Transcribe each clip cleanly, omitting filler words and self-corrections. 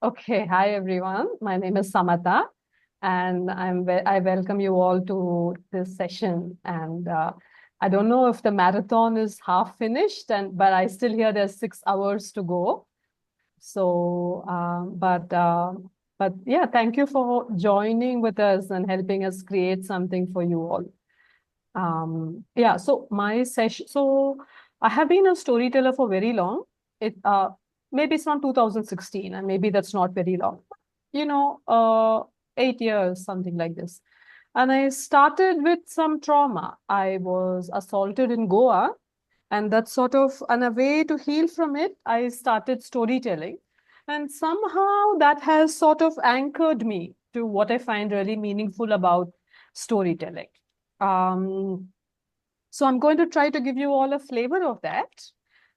Okay, hi everyone. My name is Samatha, and I welcome you all to this session. And I don't know if the marathon is half finished, but I still hear there's 6 hours to go. So, but yeah, thank you for joining with us and helping us create something for you all. Yeah, so my session, so I have been a storyteller for very long. It maybe it's from 2016, and maybe that's not very long. You know, 8 years, something like this. And I started with some trauma. I was assaulted in Goa, and that's sort of, and a way to heal from it, I started storytelling. And somehow that has sort of anchored me to what I find really meaningful about storytelling. Um, so I'm going to try to give you all a flavor of that.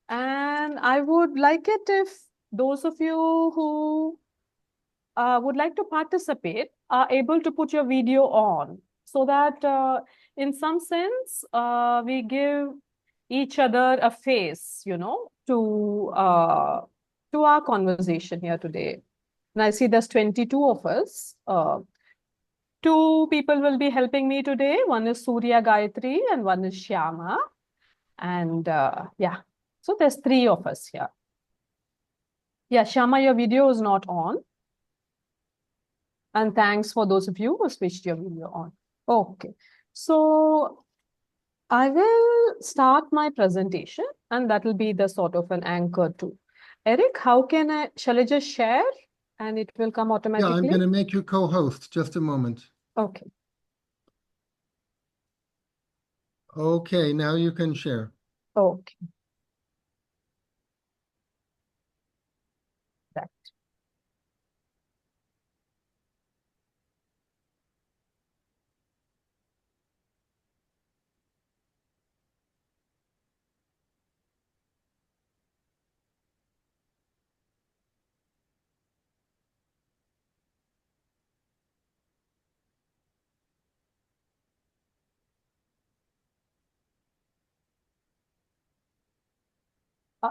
And I would like it if those of you who would like to participate are able to put your video on so that in some sense we give each other a face, to our conversation here today. And I see there's 22 of us. Two people will be helping me today. One is Surya Gayatri and one is Shyama. And yeah, so there's three of us here. Yeah, Shyama, your video is not on. And thanks for those of you who switched your video on. Okay, so I will start my presentation and that will be the sort of an anchor too. Eric, shall I just share and it will come Yeah, I'm automatically? going to make you co-host. Just a moment. Okay. Okay, now you can share. Okay. That.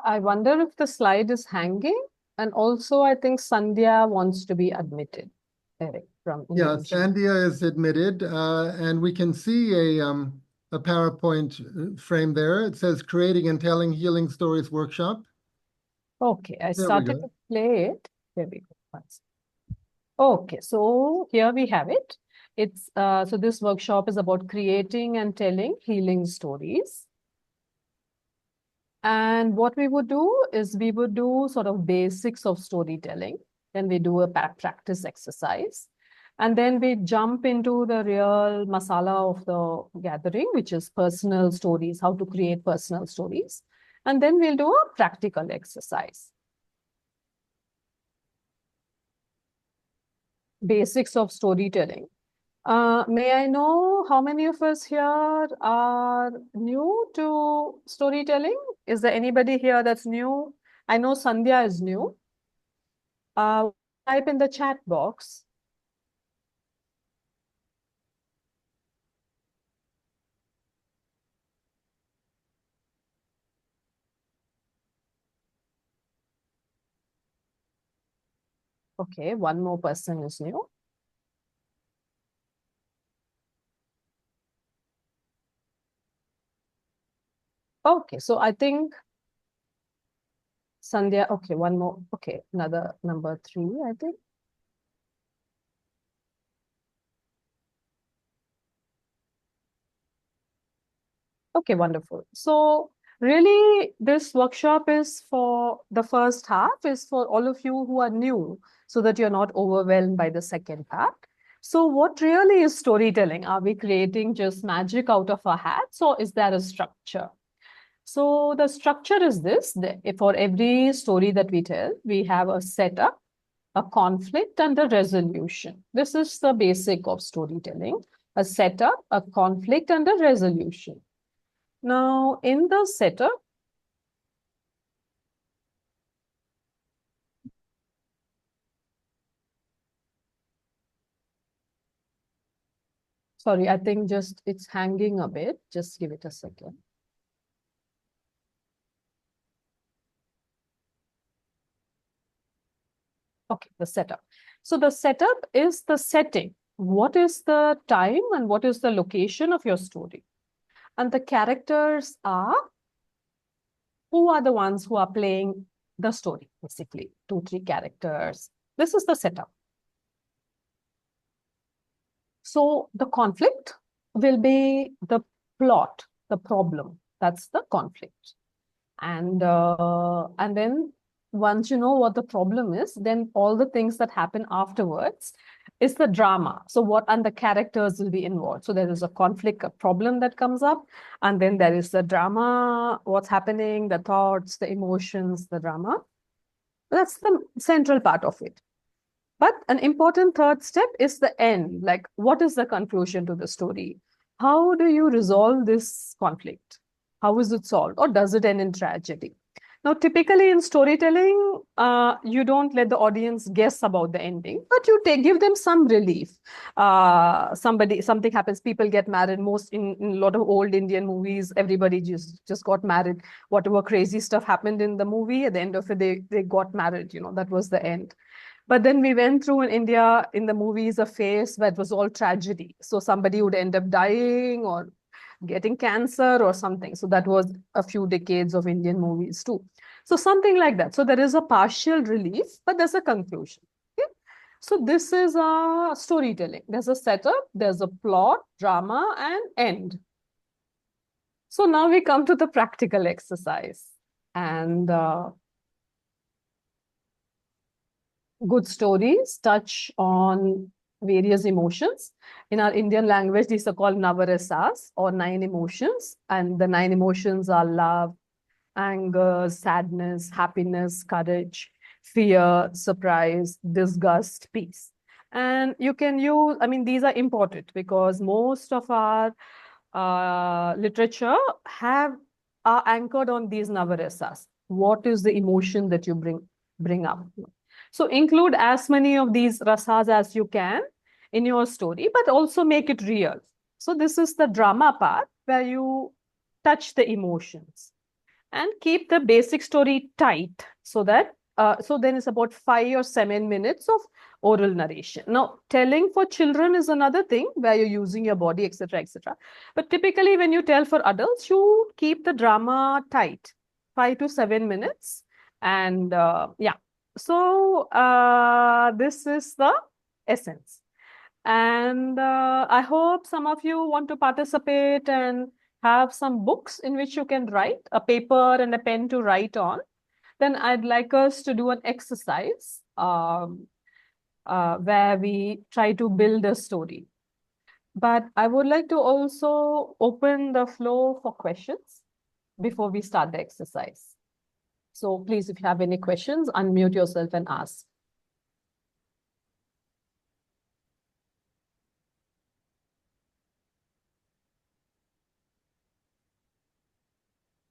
I wonder if the slide is hanging. And also, I think Sandhya wants to be admitted, Eric, from Yeah, Indonesia. Sandia is admitted, and we can see a PowerPoint frame there. It says Creating and Telling Healing Stories Workshop. Okay, I There we started go. to play it. Here we go. Okay, so here we have it. It's so this workshop is about creating and telling healing stories. And what we would do is we would do sort of basics of storytelling. Then we do a practice exercise. And then we jump into the real masala of the gathering, which is personal stories, how to create personal stories. And then we'll do a practical exercise. Basics of storytelling. May I know how many of us here are new to storytelling? Is there anybody here that's new? I know Sandhya is new. Type in the chat box. Okay, one more person is new. Okay, so I think Sandhya, okay, one more. Okay, another number 3, I think. Okay, wonderful. So really, this workshop is for the first half, is for all of you who are new, so that you're not overwhelmed by the second part. So what really is storytelling? Are we creating just magic out of our hats, or is there a structure? So the structure is this: for every story that we tell, we have a setup, a conflict, and a resolution. This is the basic of storytelling: a setup, a conflict, and a resolution. Now, in the setup, sorry, I think just it's hanging a bit. Just give it a second. Okay, the setup. So the setup is the setting. What is the time and what is the location of your story? And the characters are, who are the ones who are playing the story, basically, 2, 3 characters. This is the setup. So the conflict will be the plot, the problem. That's the conflict. And then once you know what the problem is, then all the things that happen afterwards is the drama. So what and the characters will be involved. So there is a conflict, a problem that comes up, and then there is the drama, what's happening, the thoughts, the emotions, the drama. That's the central part of it. But an important third step is the end. Like, what is the conclusion to the story? How do you resolve this conflict? How is it solved? Or does it end in tragedy? Now, typically in storytelling, you don't let the audience guess about the ending, but you give them some relief. Something happens, people get married. In a lot of old Indian movies, everybody just got married. Whatever crazy stuff happened in the movie, at the end of it, they got married. That was the end. But then we went through in India in the movies a phase where it was all tragedy. So somebody would end up dying or getting cancer or something. So that was a few decades of Indian movies too. So something like that. So there is a partial relief, but there's a conclusion. Okay? So this is a storytelling. There's a setup, there's a plot, drama, and end. So now we come to the practical exercise. And good stories touch on various emotions. In our Indian language, these are called navarasas or 9 emotions. And the 9 emotions are love, anger, sadness, happiness, courage, fear, surprise, disgust, peace. And you can use, these are important because most of our literature are anchored on these navarasas. What is the emotion that you bring up? So include as many of these rasas as you can in your story, but also make it real. So this is the drama part where you touch the emotions and keep the basic story tight so that so then it's about 5 or 7 minutes of oral narration. Now, telling for children is another thing where you're using your body, etc., etc. But typically, when you tell for adults, you keep the drama tight, 5 to 7 minutes, and yeah. So this is the essence. And I hope some of you want to participate and have some books in which you can write, a paper and a pen to write on. Then I'd like us to do an exercise where we try to build a story. But I would like to also open the floor for questions before we start the exercise. So please, if you have any questions, unmute yourself and ask.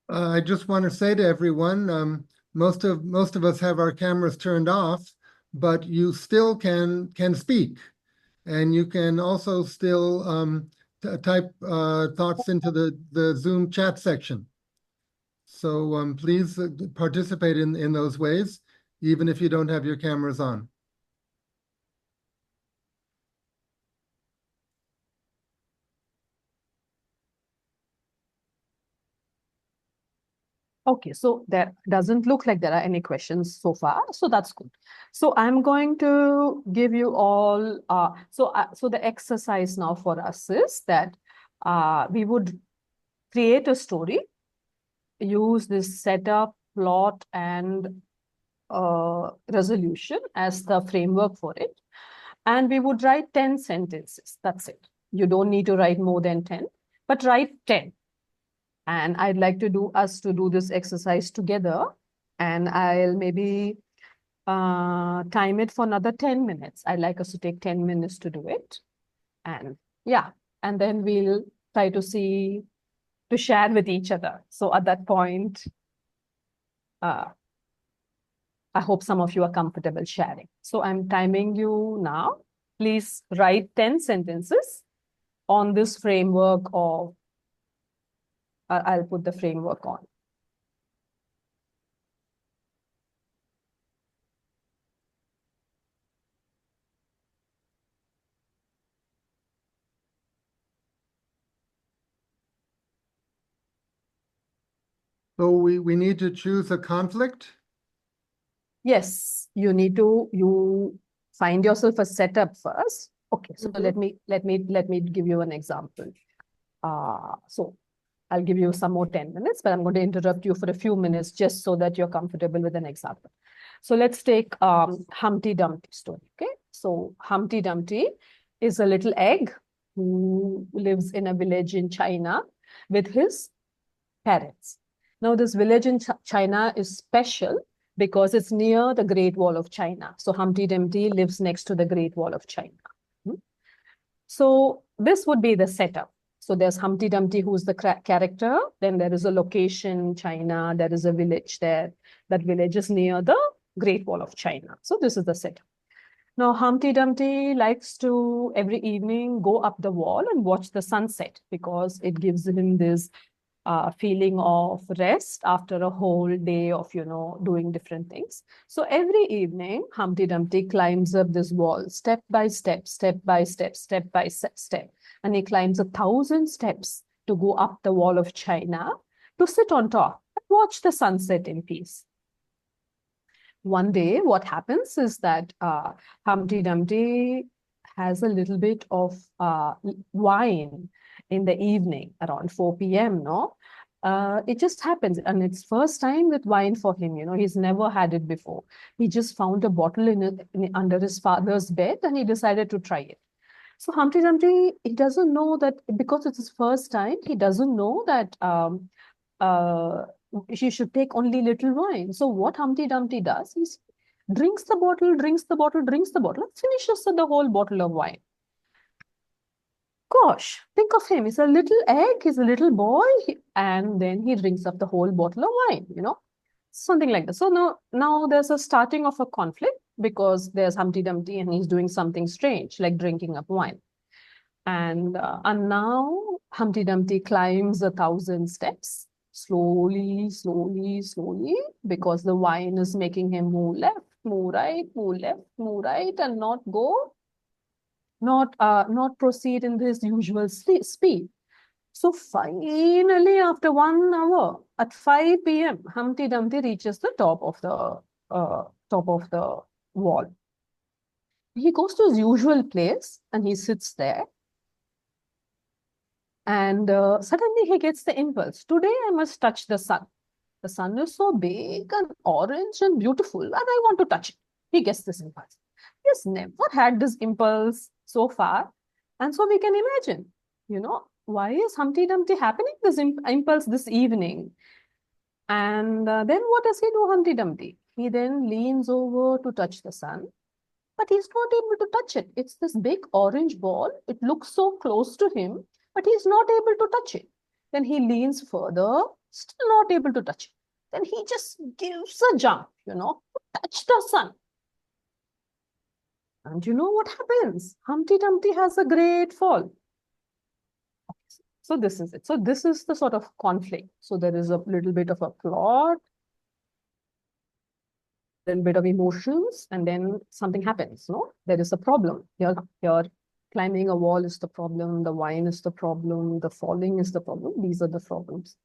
I just want to say to everyone, most of us have our cameras turned off, but you still can speak, and you can also still type thoughts into the Zoom chat section. So please participate in those ways, even if you don't have your cameras on. Okay, so there doesn't look like there are any questions so far, so that's good. So I'm going to give you all, so the exercise now for us is that we would create a story, use this setup, plot, and resolution as the framework for it. And we would write 10 sentences, that's it. You don't need to write more than 10, but write 10. And I'd like to do this exercise together. And I'll maybe time it for another 10 minutes. I'd like us to take 10 minutes to do it. And yeah, and then we'll try to share with each other. So at that point, I hope some of you are comfortable sharing. So I'm timing you now. Please write 10 sentences on this framework of, I'll put the framework on. So we need to choose a conflict? Yes, you find yourself a setup first. Okay, so let me give you an example. So I'll give you some more 10 minutes, but I'm going to interrupt you for a few minutes just so that you're comfortable with an example. So let's take Humpty Dumpty story. Okay, so Humpty Dumpty is a little egg who lives in a village in China with his parents. Now, this village in China is special because it's near the Great Wall of China. So Humpty Dumpty lives next to the Great Wall of China. Hmm? So this would be the setup. So there's Humpty Dumpty, who's the character. Then there is a location, China. There is a village there. That village is near the Great Wall of China. So this is the setup. Now, Humpty Dumpty likes to every evening go up the wall and watch the sunset because it gives him this feeling of rest after a whole day of, doing different things. So every evening, Humpty Dumpty climbs up this wall, step by step, step by step, step by step. And he climbs 1,000 steps to go up the wall of China to sit on top and watch the sunset in peace. One day, what happens is that Humpty Dumpty has a little bit of wine in the evening around 4 p.m. No, it just happens, and it's first time with wine for him. He's never had it before. He just found a bottle under his father's bed, and he decided to try it. So Humpty Dumpty, he doesn't know that because it's his first time. He doesn't know that uh, she should take only little wine. So what Humpty Dumpty does, he drinks the bottle, drinks the bottle, drinks the bottle, finishes the whole bottle of wine. Gosh, think of him. He's a little egg, he's a little boy, and then he drinks up the whole bottle of wine, something like that. So now there's a starting of a conflict because there's Humpty Dumpty and he's doing something strange, like drinking up wine. And now Humpty Dumpty climbs 1,000 steps slowly, slowly, slowly, because the wine is making him move left, move right, move left, move right, and not proceed in his usual speed. So finally, after 1 hour, at 5 p.m., Humpty Dumpty reaches the top of the wall. He goes to his usual place and he sits there. And suddenly he gets the impulse. Today I must touch the sun. The sun is so big and orange and beautiful, and I want to touch it. He gets this impulse. He has never had this impulse so far. And so we can imagine, why is Humpty Dumpty happening this impulse this evening? And then what does he do, Humpty Dumpty? He then leans over to touch the sun, but he's not able to touch it. It's this big orange ball. It looks so close to him, but he's not able to touch it. Then he leans further, still not able to touch it. Then he just gives a jump, to touch the sun. And you know what happens? Humpty Dumpty has a great fall. So this is it. So this is the sort of conflict. So there is a little bit of a plot, then bit of emotions, and then something happens. No, there is a problem. Here, climbing a wall is the problem. The wine is the problem. The falling is the problem. These are the problems.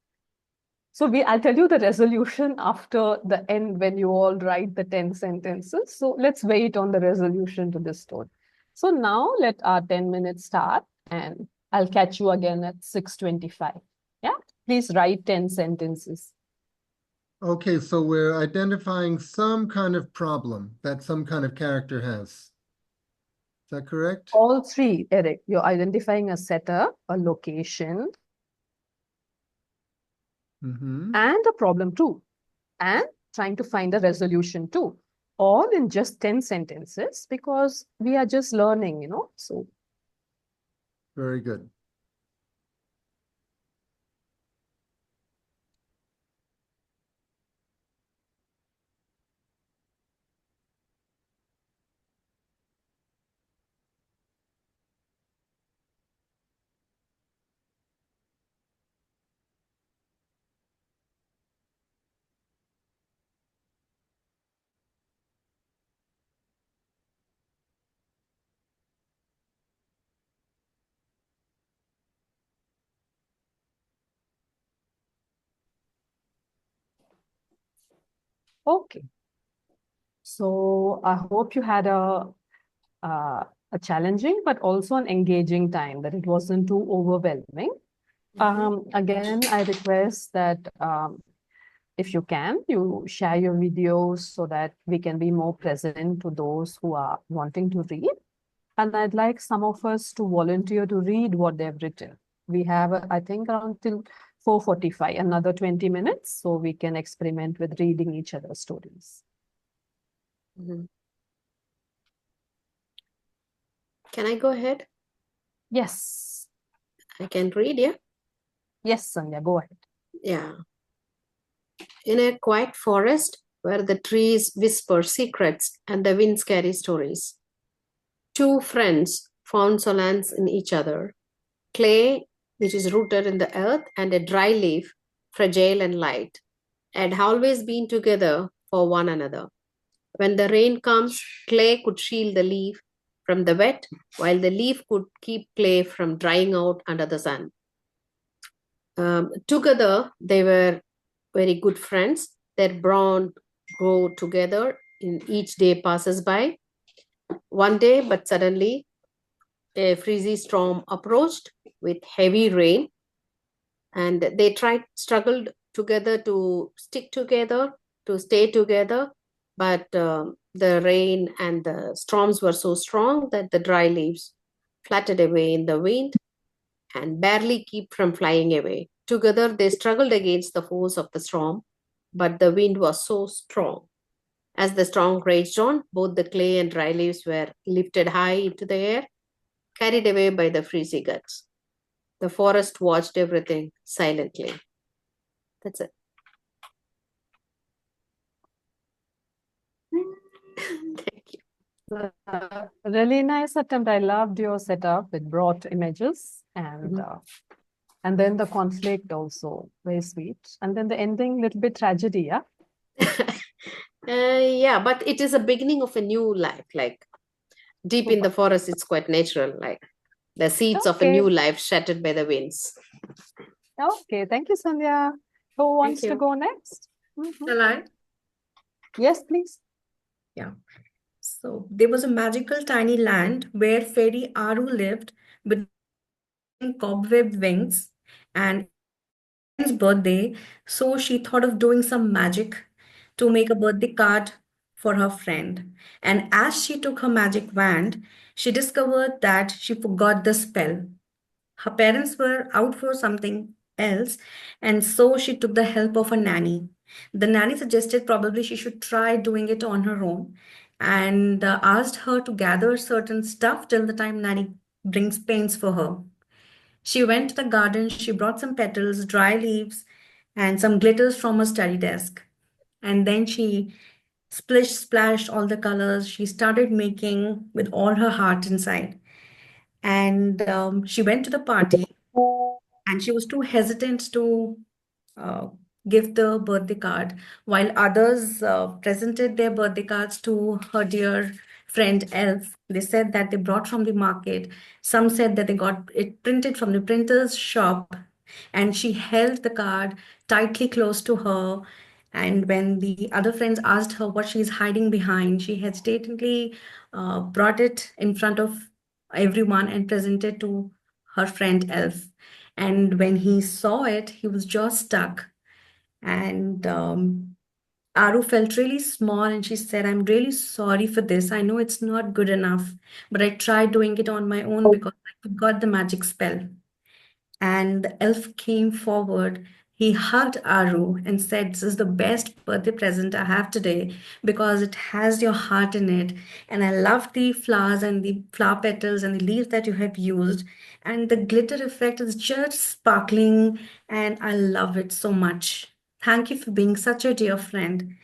So I'll tell you the resolution after the end when you all write the 10 sentences. So let's wait on the resolution to this story. So now let our 10 minutes start, and I'll catch you again at 6:25. Yeah, please write 10 sentences. Okay, so we're identifying some kind of problem that some kind of character has. Is that correct? All three, Eric. You're identifying a setup, a location, and a problem too, and trying to find a resolution too, all in just 10 sentences because we are just learning. So Very good. Okay. So I hope you had uh, a challenging but also an engaging time, that it wasn't too overwhelming. Again, I request that if you can, you share your videos so that we can be more present to those who are wanting to read. And I'd like some of us to volunteer to read what they've written. We have, I think, around till 4:45, another 20 minutes, so we can experiment with reading each other's stories. Mhm. Can I go ahead? Yes. I can read, yeah? Yes, Sandhya, go ahead. Yeah. In a quiet forest where the trees whisper secrets and the winds carry stories, two friends found solace in each other. Clay, which is rooted in the earth, and a dry leaf, fragile and light, had always been together for one another. When the rain comes, clay could shield the leaf from the wet, while the leaf could keep clay from drying out under the sun. Together, they were very good friends. Their bond grew together in each day passes by. One day, but suddenly, a freezy storm approached with heavy rain, and they struggled together to stick together, to stay together, but the rain and the storms were so strong that the dry leaves fluttered away in the wind and barely keep from flying away. Together they struggled against the force of the storm, but the wind was so strong. As the storm raged on, both the clay and dry leaves were lifted high into the air, carried away by the freezing gusts. The forest watched everything silently. That's it. Thank you. Really nice attempt. I loved your setup. It brought images and then the conflict also very sweet. And then the ending, little bit tragedy, yeah? Yeah, but it is a beginning of a new life. Like deep in the forest, it's quite natural. Like the seeds of a Okay. new life shattered by the winds. Okay. Thank you, Sandhya. Who wants to you. go next? Shall I? Yes, please. Yeah. So there was a magical tiny land where fairy Aru lived with glowing cobweb wings, and it was her friend's birthday, so she thought of doing some magic to make a birthday card for her friend. And as she took her magic wand, she discovered that she forgot the spell. Her parents were out for something else, and so she took the help of a nanny. The nanny suggested probably she should try doing it on her own and asked her to gather certain stuff till the time nanny brings paints for her. She went to the garden, she brought some petals, dry leaves, and some glitters from her study desk. And then she splashed all the colors. She started making with all her heart inside. And she went to the party and she was too hesitant to uh, give the birthday card, while others presented their birthday cards to her dear friend Elf. They said that they brought from the market. Some said that they got it printed from the printer's shop, and she held the card tightly close to her. And when the other friends asked her what she's hiding behind, she hesitantly brought it in front of everyone and presented to her friend Elf. And when he saw it, he was just stuck. And Aru felt really small and she said, I'm really sorry for this. I know it's not good enough, but I tried doing it on my own because I forgot the magic spell. And the elf came forward. He hugged Aru and said, this is the best birthday present I have today because it has your heart in it. And I love the flowers and the flower petals and the leaves that you have used. And the glitter effect is just sparkling, and I love it so much. Thank you for being such a dear friend.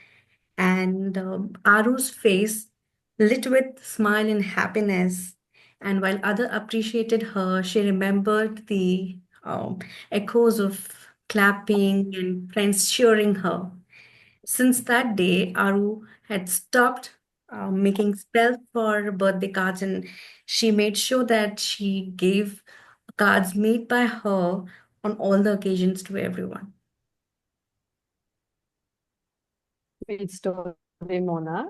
And Aru's face lit with smile and happiness. And while other appreciated her, she remembered the echoes of clapping and friends cheering her. Since that day, Aru had stopped making spells for birthday cards, and she made sure that she gave cards made by her on all the occasions to everyone. sweet story, Mona.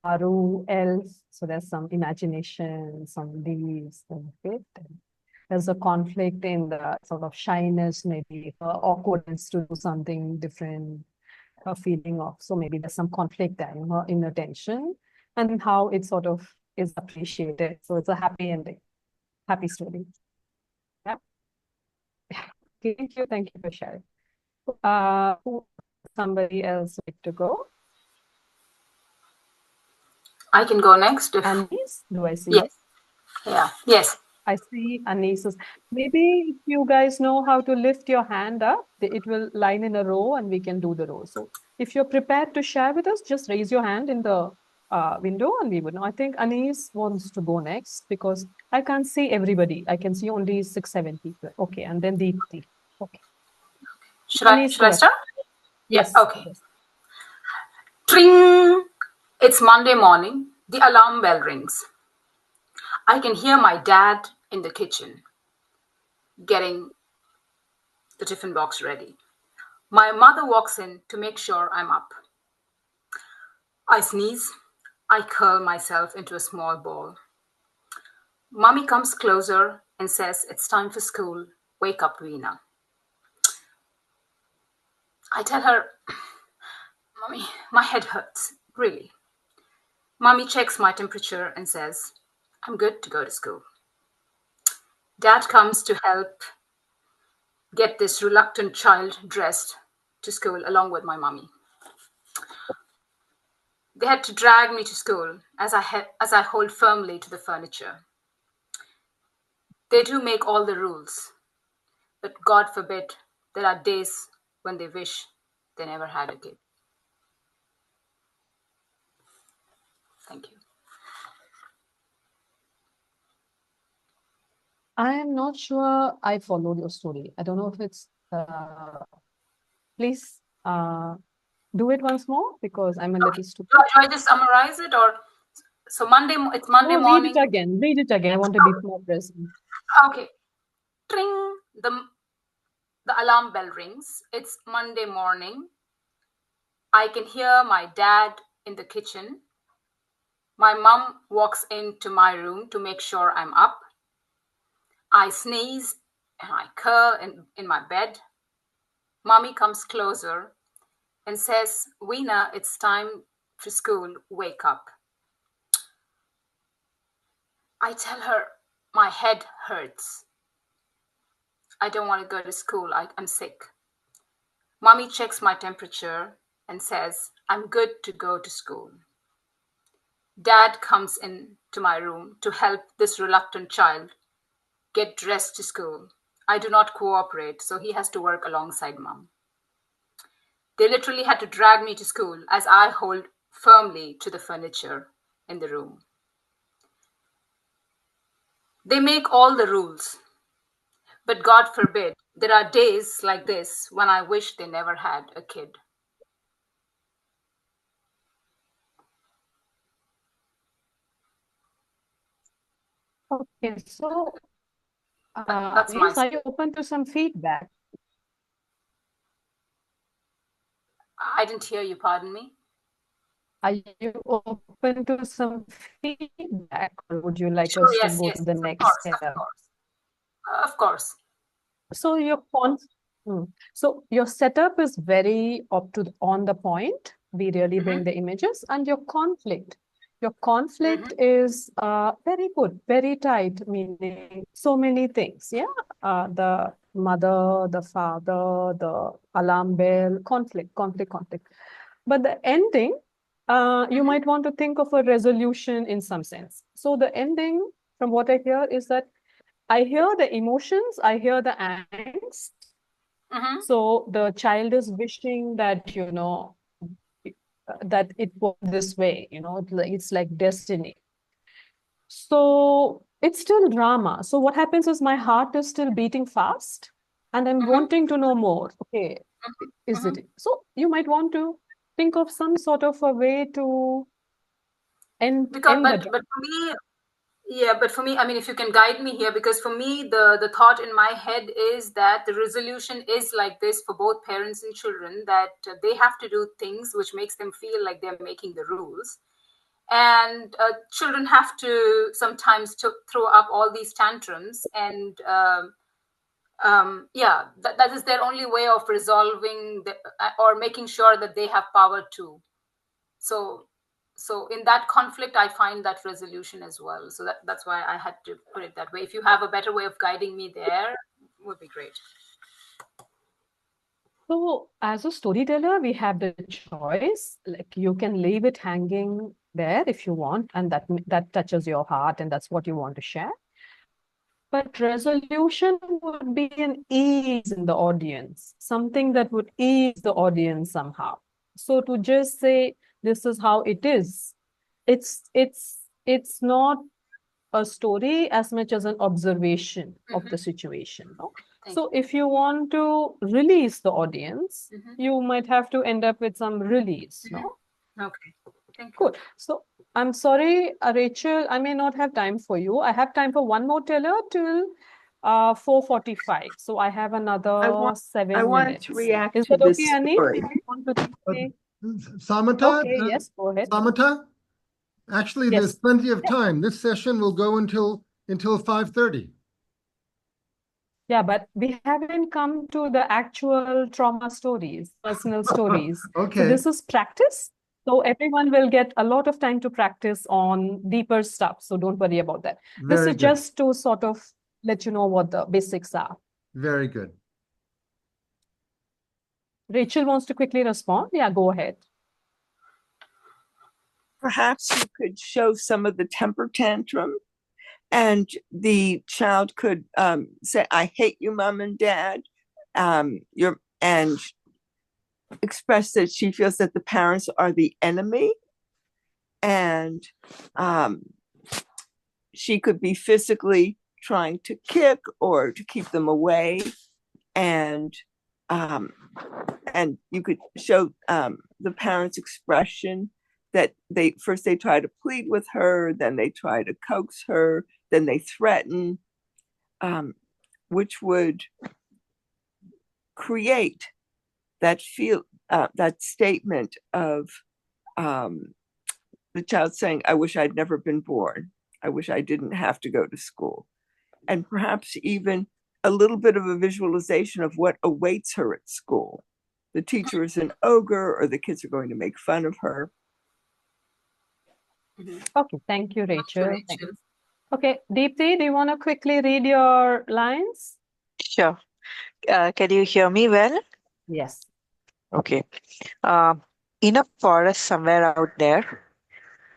Aru, elf. So there's some imagination, some leaves, some fit. There's a conflict in the sort of shyness, maybe awkwardness to do something different, a feeling of. So maybe there's some conflict there, in attention, and how it sort of is appreciated. So it's a happy ending, happy story. Yeah. Thank you for sharing. Somebody else like to go? I can go next. Anis, do I see? Yes. Yeah. Yes. I see Anis's. Maybe if you guys know how to lift your hand up, it will line in a row and we can do the row. So if you're prepared to share with us, just raise your hand in the window and we would know. I think Anis wants to go next because I can't see everybody. I can see only 6-7 people. Okay, and then Deepthi. Okay. Should I start? Yes. Yeah. Okay. Yes. Tring! It's Monday morning. The alarm bell rings. I can hear my dad in the kitchen getting the tiffin box ready. My mother walks in to make sure I'm up. I sneeze. I curl myself into a small ball. Mommy comes closer and says, "It's time for school. Wake up, Veena." I tell her, "Mommy, my head hurts, really." Mommy checks my temperature and says, "I'm good to go to school." Dad comes to help get this reluctant child dressed to school along with my mommy. They had to drag me to school as I hold firmly to the furniture. They do make all the rules, but God forbid, there are days when they wish they never had a kid. Thank you. I am not sure I followed your story. I don't know if it's please do it once more because I'm a little stupid. Do I just summarize it, or so it's Monday morning. Read it again. I want to be more present. Okay. Tring, the alarm bell rings. It's Monday morning. I can hear my dad in the kitchen. My mom walks into my room to make sure I'm up. I sneeze and I curl in my bed. Mommy comes closer and says, "Veena, it's time for school. Wake up." I tell her, "My head hurts. I don't want to go to school. I'm sick." Mommy checks my temperature and says, "I'm good to go to school." Dad comes into my room to help this reluctant child get dressed to school. I do not cooperate, so he has to work alongside Mom. They literally had to drag me to school as I hold firmly to the furniture in the room. They make all the rules, but God forbid, there are days like this when I wish they never had a kid. Okay, so That's my are you open to some feedback? I didn't hear you, pardon me. Are you open to some feedback, or would you like Sure, us to yes, go yes, to the of next course, step? of course. Of course. So so your setup is very on the point. We really bring the images, and your conflict is very good, very tight, meaning so many things. Yeah, the mother, the father, the alarm bell, conflict. But the ending, you might want to think of a resolution in some sense. So the ending, from what I hear, is that I hear the emotions, I hear the angst. So the child is wishing that, that it was this way, it's like destiny. So it's still drama. So what happens is my heart is still beating fast and I'm wanting to know more. Okay, is it? So you might want to think of some sort of a way to end Because, the but for me, Yeah, but for me, I mean, if you can guide me here, because for me, the thought in my head is that the resolution is like this for both parents and children, that they have to do things which makes them feel like they're making the rules. And children have to sometimes throw up all these tantrums. And yeah, that is their only way of resolving or making sure that they have power too. So in that conflict, I find that resolution as well. So that's why I had to put it that way. If you have a better way of guiding me there, would be great. So as a storyteller, we have the choice. Like you can leave it hanging there if you want, and that touches your heart, and that's what you want to share. But resolution would be an ease in the audience, something that would ease the audience somehow. So to just say this is how it is, it's not a story as much as an observation of the situation. No? So if you want to release the audience, you might have to end up with some release. No? Okay. Thank you. Cool. So I'm sorry, Rachel, I may not have time for you. I have time for one more teller till 4:45. So I have another 7 I wanted minutes. to react Is to that okay, this Annie? story. You want to say- Samatha? Okay, yes, go ahead. Samatha? Actually, Yes. there's plenty of time. This session will go until 5:30. Yeah, but we haven't come to the actual trauma stories, personal stories. So Okay, this is practice. So everyone will get a lot of time to practice on deeper stuff. So don't worry about that. This very is good. just to sort of let you know what the basics are. Very good. Rachel wants to quickly respond. Yeah, go ahead. Perhaps you could show some of the temper tantrum, and the child could say, "I hate you, mom and dad." And express that she feels that the parents are the enemy, and she could be physically trying to kick or to keep them away, and you could show the parents' expression that they try to plead with her, then they try to coax her, then they threaten, which would create that statement of the child saying, "I wish I'd never been born. I wish I didn't have to go to school." And perhaps even a little bit of a visualization of what awaits her at school. The teacher is an ogre, or the kids are going to make fun of her. Okay, thank you, Rachel. Thanks. Okay, Deepthi, do you want to quickly read your lines? Sure. Can you hear me well? Yes. Okay. In a forest somewhere out there,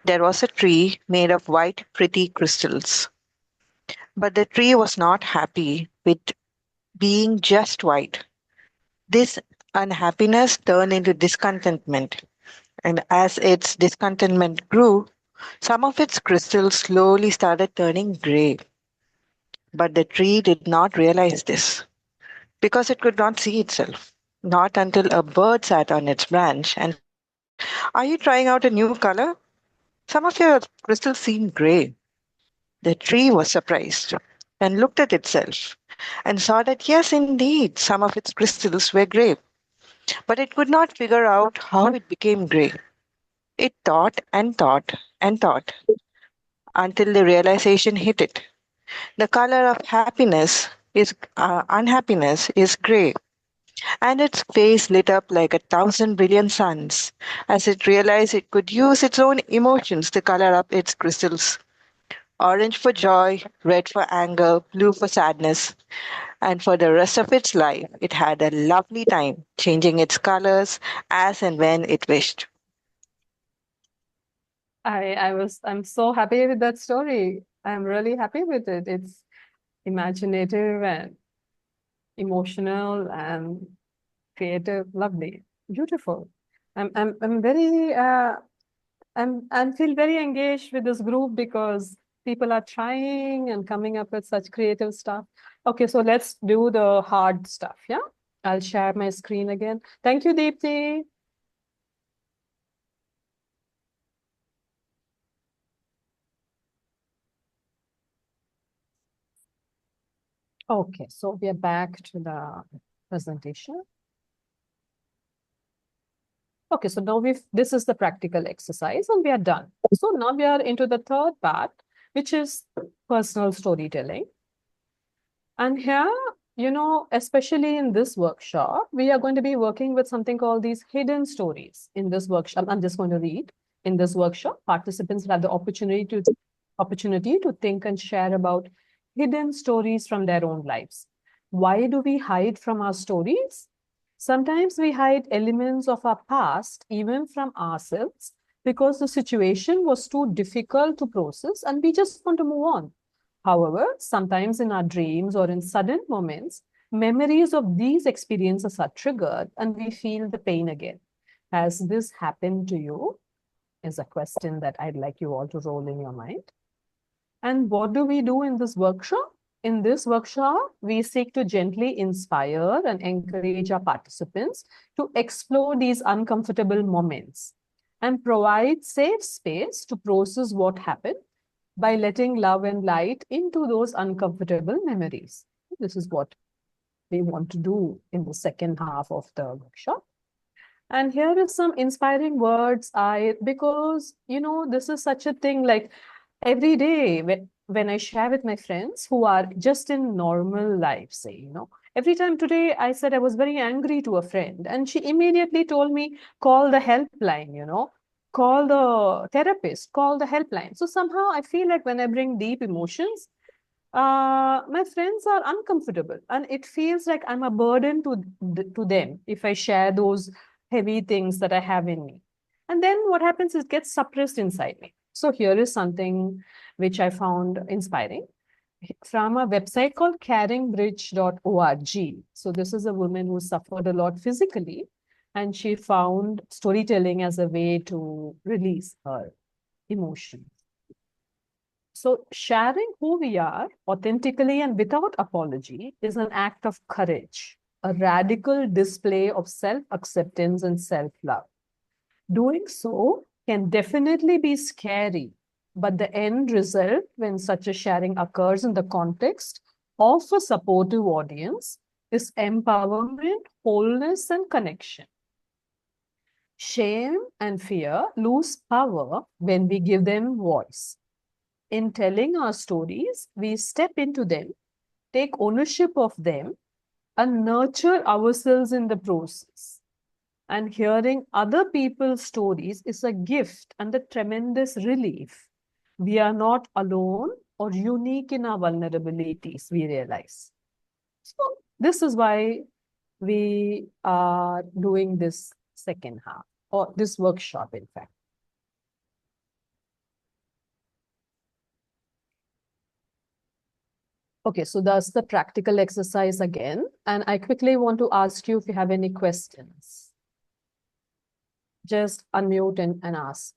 there was a tree made of white, pretty crystals. But the tree was not happy with being just white. This unhappiness turned into discontentment. And as its discontentment grew, some of its crystals slowly started turning gray. But the tree did not realize this because it could not see itself. Not until a bird sat on its branch and said, "Are you trying out a new color? Some of your crystals seem gray." The tree was surprised and looked at itself and saw that yes, indeed, some of its crystals were gray, but it could not figure out how it became gray. It thought and thought and thought until the realization hit it. The color of unhappiness is gray, and its face lit up like 1,000 billion suns as it realized it could use its own emotions to color up its crystals. Orange for joy, red for anger, blue for sadness, and for the rest of its life, it had a lovely time changing its colors as and when it wished. I'm so happy with that story. I'm really happy with it. It's imaginative and emotional and creative, lovely, beautiful. I'm very I feel very engaged with this group because people are trying and coming up with such creative stuff. Okay, so let's do the hard stuff. Yeah, I'll share my screen again. Thank you, Deepthi. Okay, so we are back to the presentation. Okay, so now this is the practical exercise and we are done. So now we are into the third part, which is personal storytelling. And here, especially in this workshop, we are going to be working with something called these hidden stories. In this workshop, I'm just going to read. In this workshop, participants have the opportunity to think and share about hidden stories from their own lives. Why do we hide from our stories? Sometimes we hide elements of our past, even from ourselves, because the situation was too difficult to process and we just want to move on. However, sometimes in our dreams or in sudden moments, memories of these experiences are triggered and we feel the pain again. Has this happened to you? Is a question that I'd like you all to roll in your mind. And what do we do in this workshop? In this workshop, we seek to gently inspire and encourage our participants to explore these uncomfortable moments and provide safe space to process what happened by letting love and light into those uncomfortable memories. This is what we want to do in the second half of the workshop. And here is some inspiring words. Because this is such a thing, like every day when I share with my friends who are just in normal life, say, every time today I said I was very angry to a friend, and she immediately told me, call the helpline, call the therapist, call the helpline. So somehow I feel like when I bring deep emotions, my friends are uncomfortable and it feels like I'm a burden to them if I share those heavy things that I have in me. And then what happens is it gets suppressed inside me. So here is something which I found inspiring from a website called caringbridge.org. So this is a woman who suffered a lot physically, and she found storytelling as a way to release her emotions. So sharing who we are authentically and without apology is an act of courage, a radical display of self-acceptance and self-love. Doing so can definitely be scary, but the end result when such a sharing occurs in the context of a supportive audience is empowerment, wholeness, and connection. Shame and fear lose power when we give them voice. In telling our stories, we step into them, take ownership of them, and nurture ourselves in the process. And hearing other people's stories is a gift and a tremendous relief. We are not alone or unique in our vulnerabilities, we realize. So, this is why we are doing this second half, or this workshop, in fact. Okay, so that's the practical exercise again. And I quickly want to ask you if you have any questions. Just unmute and ask.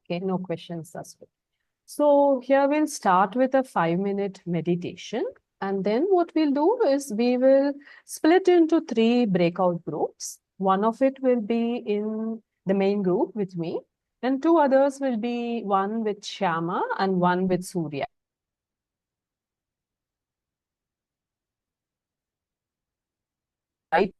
Okay, no questions, that's good. So here we'll start with a 5-minute meditation. And then what we'll do is we will split into 3 breakout groups. One of it will be in the main group with me, and 2 others will be one with Shyama and one with Surya. Right?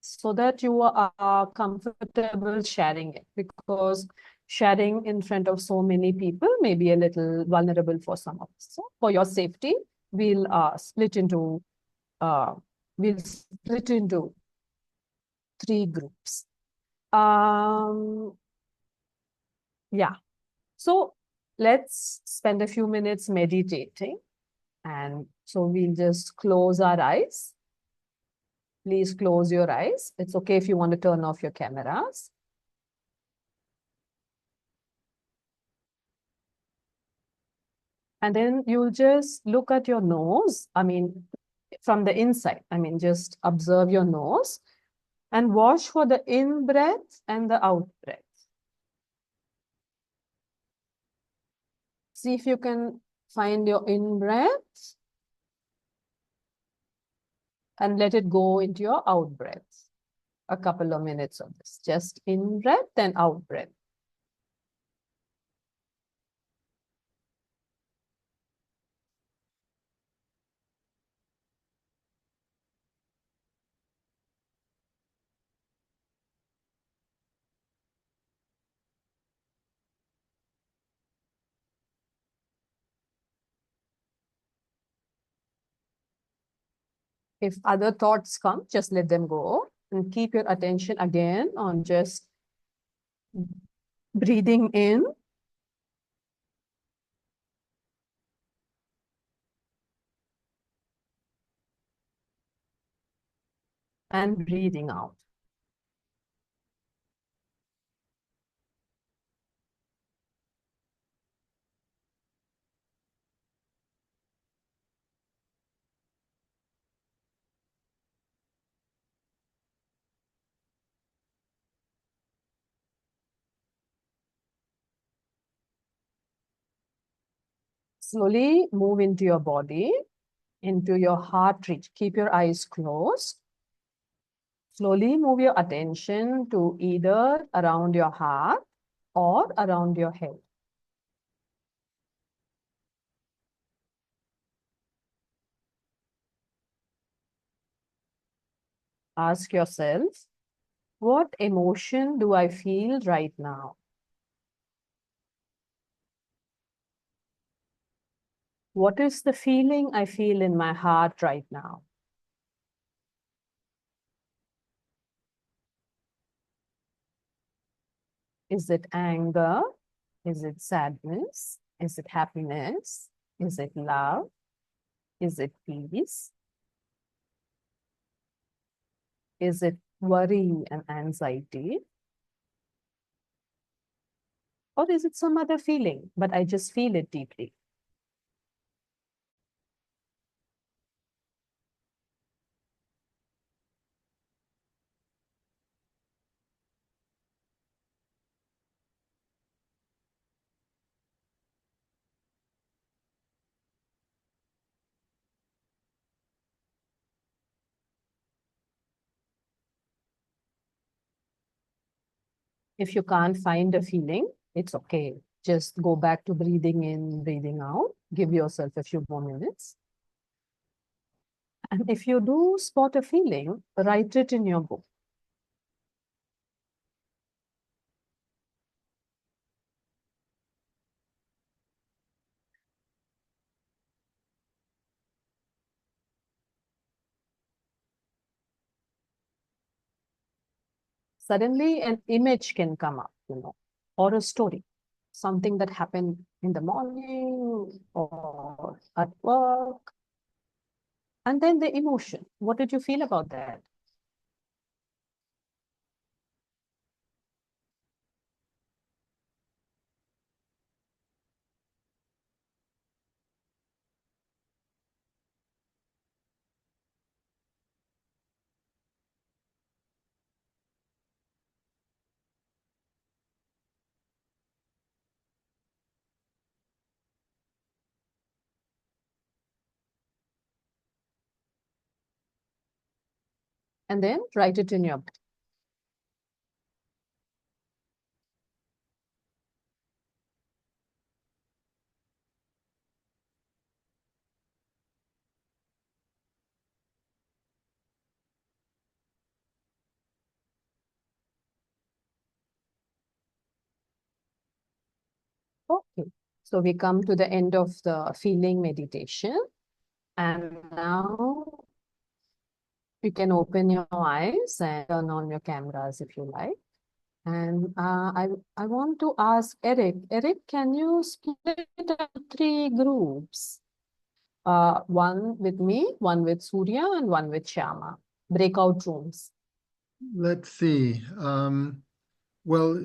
So that you are comfortable sharing it, because sharing in front of so many people may be a little vulnerable for some of us. So for your safety, we'll split into uh, 3 groups. Yeah. So let's spend a few minutes meditating. And so we'll just close our eyes. Please close your eyes. It's okay if you want to turn off your cameras. And then you'll just look at your nose. I mean, from the inside. I mean, just observe your nose and watch for the in breath and the out breath. See if you can find your in breath and let it go into your out breath. A couple of minutes of this. Just in breath and out breath. If other thoughts come, just let them go and keep your attention again on just breathing in and breathing out. Slowly move into your body, into your heart reach. Keep your eyes closed. Slowly move your attention to either around your heart or around your head. Ask yourself, what emotion do I feel right now? What is the feeling I feel in my heart right now? Is it anger? Is it sadness? Is it happiness? Is it love? Is it peace? Is it worry and anxiety? Or is it some other feeling, but I just feel it deeply? If you can't find a feeling, it's okay. Just go back to breathing in, breathing out. Give yourself a few more minutes. And if you do spot a feeling, write it in your book. Suddenly an image can come up, or a story, something that happened in the morning or at work. And then the emotion. What did you feel about that? And then write it in your book. Okay, so we come to the end of the feeling meditation. And now you can open your eyes and turn on your cameras if you like. And I want to ask Eric. Eric, can you split into 3 groups? One with me, one with Surya, and one with Shyama. Breakout rooms. Let's see. Well,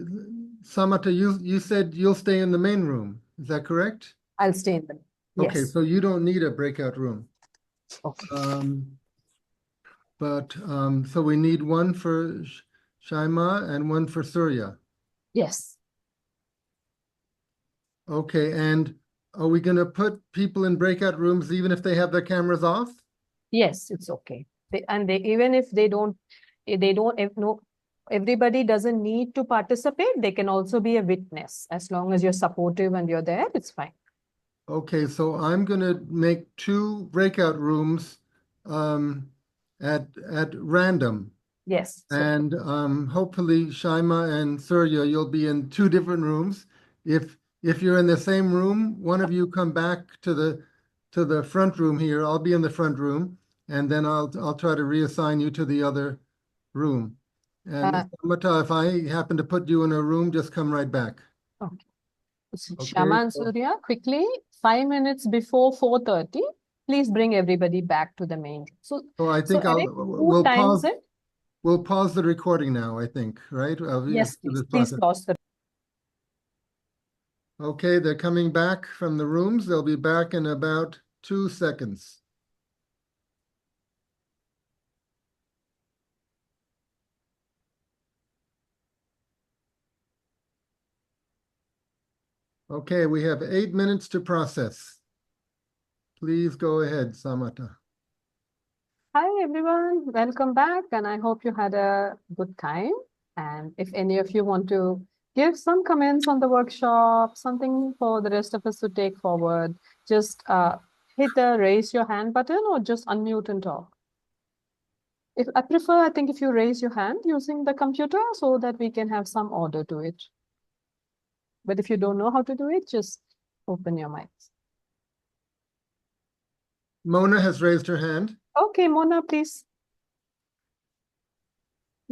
Samatha, you said you'll stay in the main room. Is that correct? I'll stay in them. Okay, Yes. so you don't need a breakout room. Okay. So we need one for Shaima and one for Surya. Yes. Okay, and are we going to put people in breakout rooms even if they have their cameras off? Yes, it's okay. And even if they don't, if no, everybody doesn't need to participate. They can also be a witness. As long as you're supportive and you're there, it's fine. Okay, so I'm going to make 2 breakout rooms um, at random. Yes. So And hopefully, Shaima and Surya, you'll be in 2 different rooms. If you're in the same room, one of you come back to the front room here. I'll be in the front room, and then I'll try to reassign you to the other room. And Samatha, if I happen to put you in a room, just come right back. okay. So Okay. Shama and Surya, quickly, 5 minutes before 4:30, please bring everybody back to the main. So I think Eric, who we'll times pause. it? We'll pause the recording now, I think, right? Yes, please. Please pause the. Okay, they're coming back from the rooms. They'll be back in about 2 seconds. Okay, we have 8 minutes to process. Please go ahead, Samatha. Hi, everyone. Welcome back. And I hope you had a good time. And if any of you want to give some comments on the workshop, something for the rest of us to take forward, just hit the raise your hand button or just unmute and talk. I think if you raise your hand using the computer so that we can have some order to it. But if you don't know how to do it, just open your mics. Mona has raised her hand. Okay, Mona, please.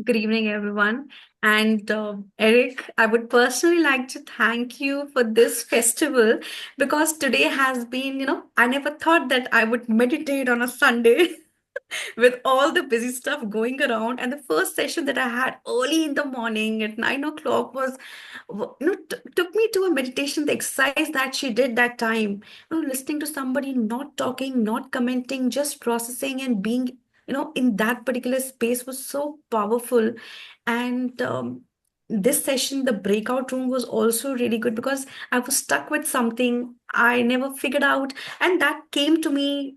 Good evening, everyone. And Eric, I would personally like to thank you for this festival because today has been, I never thought that I would meditate on a Sunday with all the busy stuff going around. And the first session that I had early in the morning at 9 o'clock was, took me to a meditation, the exercise that she did that time. Listening to somebody not talking, not commenting, just processing and being in that particular space was so powerful. And this session, the breakout room was also really good because I was stuck with something I never figured out, and that came to me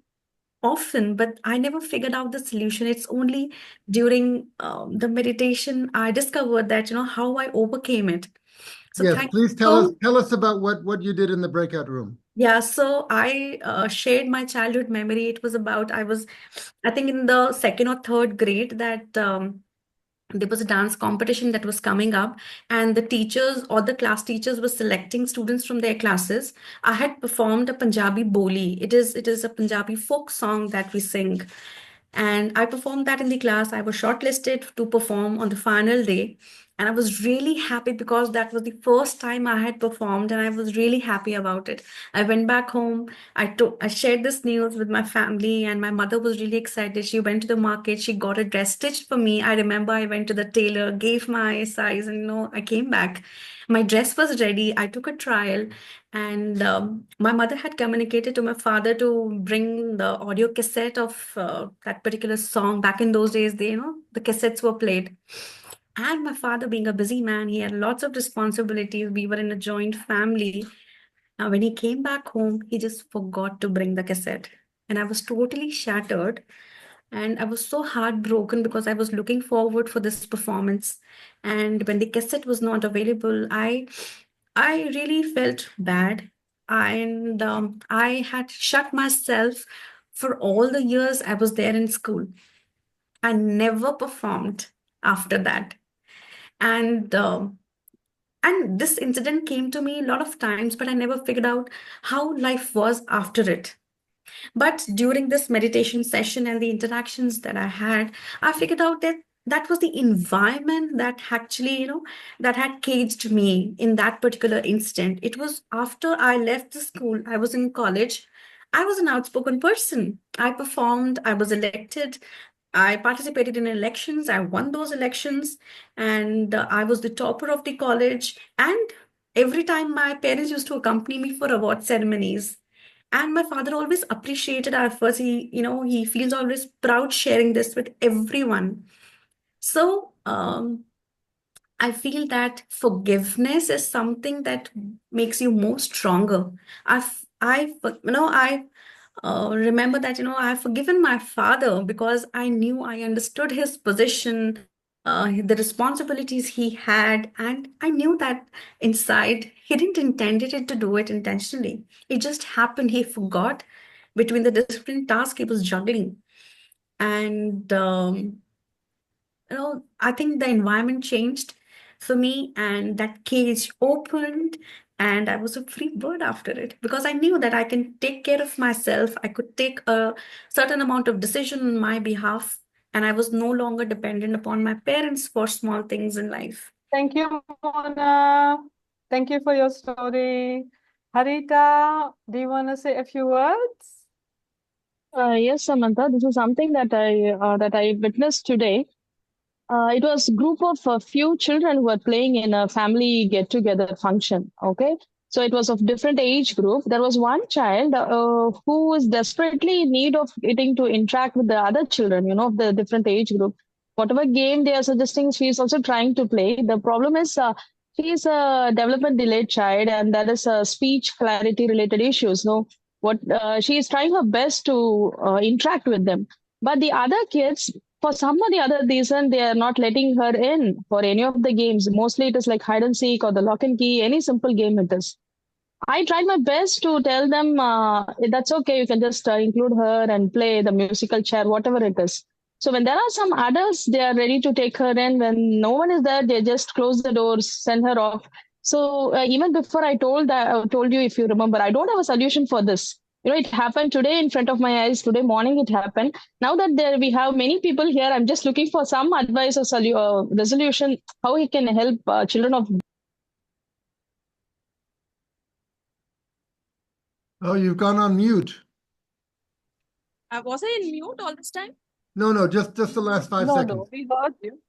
often, but I never figured out the solution. It's only during the meditation I discovered that how I overcame it. So Yes, thank please you. tell us about what you did in the breakout room. Yeah, so I shared my childhood memory. It was about, I think in the second or third grade, that there was a dance competition that was coming up, and the teachers or the class teachers were selecting students from their classes. I had performed a Punjabi boli. It is a Punjabi folk song that we sing. And I performed that in the class. I was shortlisted to perform on the final day. And I was really happy because that was the first time I had performed, and I was really happy about it. I went back home. I shared this news with my family, and my mother was really excited. She went to the market. She got a dress stitched for me. I remember I went to the tailor, gave my size, and I came back. My dress was ready. I took a trial, and my mother had communicated to my father to bring the audio cassette of that particular song. Back in those days, the cassettes were played. And my father, being a busy man, he had lots of responsibilities. We were in a joint family. Now, when he came back home, he just forgot to bring the cassette. And I was totally shattered. And I was so heartbroken because I was looking forward for this performance. And when the cassette was not available, I really felt bad. And I had shut myself for all the years I was there in school. I never performed after that. And this incident came to me a lot of times, but I never figured out how life was after it. But during this meditation session and the interactions that I had, I figured out that that was the environment that actually, that had caged me in that particular instant. It was after I left the school, I was in college. I was an outspoken person. I performed, I was elected, I participated in elections, I won those elections, and I was the topper of the college. And every time my parents used to accompany me for award ceremonies, and my father always appreciated our efforts. He feels always proud sharing this with everyone. So I feel that forgiveness is something that makes you more stronger. I remember that, I've forgiven my father because I knew I understood his position, the responsibilities he had, and I knew that inside he didn't intended it to do it intentionally. It just happened. He forgot between the different tasks he was juggling. And I think the environment changed for me, and that cage opened, and I was a free bird after it because I knew that I can take care of myself. I could take a certain amount of decision on my behalf, and I was no longer dependent upon my parents for small things in life. Thank you, Mona. Thank you for your story. Harita, do you want to say a few words? Yes, Samantha, this is something that I witnessed today. It was a group of a few children who were playing in a family get-together function. Okay, so it was of different age group. There was one child who was desperately in need of getting to interact with the other children, of the different age group. Whatever game they are suggesting, she is also trying to play. The problem is she is a development delayed child, and that is speech clarity related issues. No, what she is trying her best to interact with them, but the other kids, for some or the other reason, they are not letting her in for any of the games. Mostly it is like hide and seek or the lock and key, any simple game it is. I tried my best to tell them that's okay, you can just include her and play the musical chair, whatever it is. So when there are some adults, they are ready to take her in. When no one is there, they just close the doors, send her off. So even before I told you, if you remember, I don't have a solution for this. It happened today in front of my eyes. Today morning it happened. Now that we have many people here, I'm just looking for some advice or resolution, how he can help children of. Oh, you've gone on mute. Was I in mute all this time? No, just the last 5 seconds. No, we heard you.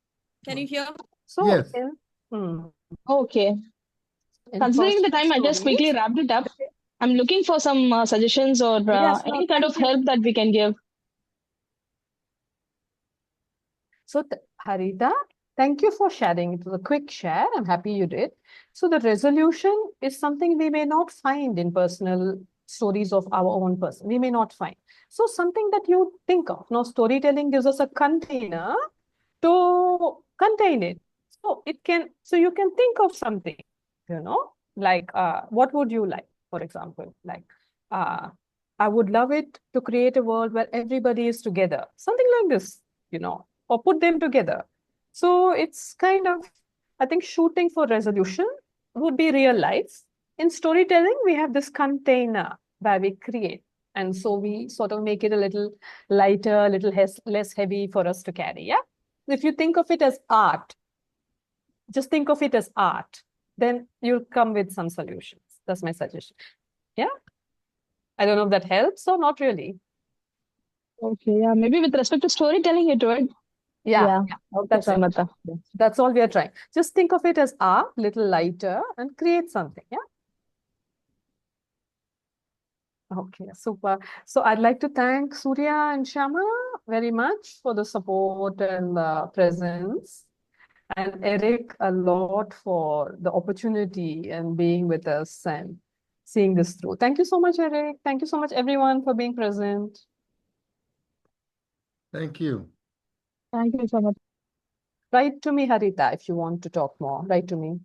Can you hear? So, Yes. Okay. In Considering the personal time, I just quickly stories, wrapped it up. I'm looking for some suggestions or yes, any kind of help that we can give. So, Harita, thank you for sharing. It was a quick share. I'm happy you did. So, the resolution is something we may not find in personal stories of our own person. We may not find. So, something that you think of. Now, storytelling gives us a container to contain it. So you can think of something, like what would you like, for example, like I would love it to create a world where everybody is together, something like this, or put them together. So it's kind of, I think shooting for resolution would be real life. In storytelling, we have this container where we create. And so we sort of make it a little lighter, a little less heavy for us to carry. Yeah. If you think of it as art, just think of it as art, then you'll come with some solutions. That's my suggestion. Yeah. I don't know if that helps or not really. Okay, yeah, maybe with respect to storytelling, it would. Yeah. Okay, That's it. Samatha. That's all we are trying. Just think of it as art, little lighter, and create something. Yeah. Okay, super. So I'd like to thank Surya and Shama very much for the support and the presence. And Eric a lot for the opportunity and being with us and seeing this through. Thank you so much, Eric. Thank you so much, everyone, for being present. Thank you. Thank you, Samatha. Write to me, Harita, if you want to talk more. Write to me.